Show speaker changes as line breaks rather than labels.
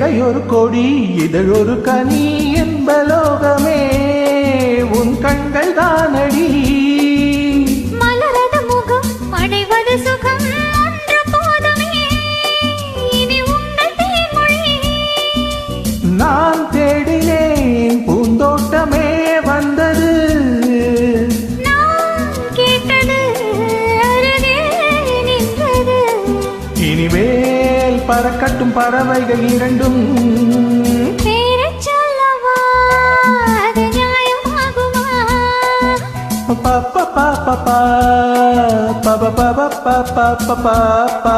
இடையொரு கொடி இதழொரு கனி என்ப லோகமே உன் கண்கள் தானடி.
மலரது முகம் அடைவது சுகம் ஒன்று போதுமே, இனி உங்கள் தேன்மொழி.
நான் தேடினேன் பூந்தோட்டமே வந்தது,
நான் கேட்டது அருகே நின்றது.
இனிமேல் பறக்கட்டும் பறவைகள் இரண்டும்.
பேரச் சொல்லவா அது நியாயமாகுமா?
பாப்பா பாப்பா பா பா பா பா பா பா பா.